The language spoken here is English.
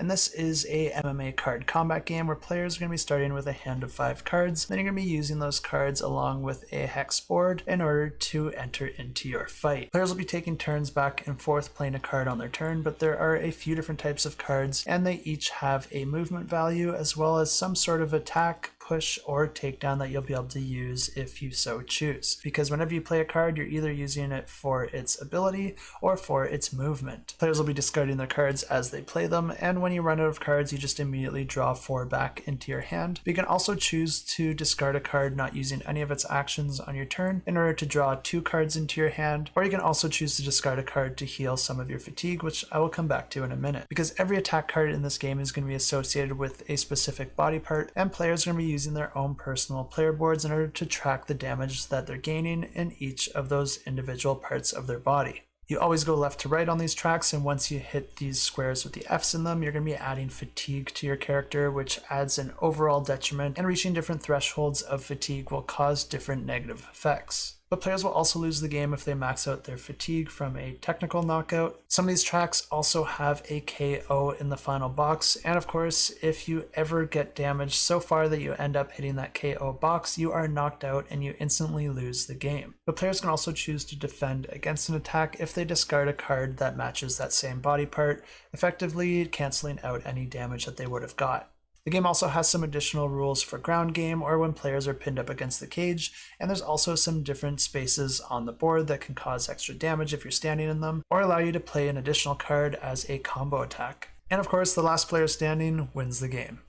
and this is a MMA card combat game where players are going to be starting with a hand of 5 cards. Then you're going to be using those cards along with a hex board in order to enter into your fight. Players will be taking turns back and forth playing a card on their turn, but there are a few different types of cards, and they each have a movement value as well as some sort of attack, push, or takedown that you'll be able to use if you so choose. Because whenever you play a card, you're either using it for its ability or for its movement. Players will be discarding their cards as they play them, and when you run out of cards, you just immediately draw 4 back into your hand. But you can also choose to discard a card not using any of its actions on your turn in order to draw 2 cards into your hand, or you can also choose to discard a card to heal some of your fatigue, which I will come back to in a minute. Because every attack card in this game is going to be associated with a specific body part, and players are going to be using their own personal player boards in order to track the damage that they're gaining in each of those individual parts of their body. You always go left to right on these tracks, and once you hit these squares with the F's in them, you're going to be adding fatigue to your character, which adds an overall detriment, and reaching different thresholds of fatigue will cause different negative effects. But players will also lose the game if they max out their fatigue from a technical knockout. Some of these tracks also have a KO in the final box, and of course, if you ever get damaged so far that you end up hitting that KO box, you are knocked out and you instantly lose the game. But players can also choose to defend against an attack if they discard a card that matches that same body part, effectively canceling out any damage that they would have got. The game also has some additional rules for ground game or when players are pinned up against the cage, and there's also some different spaces on the board that can cause extra damage if you're standing in them, or allow you to play an additional card as a combo attack. And of course, the last player standing wins the game.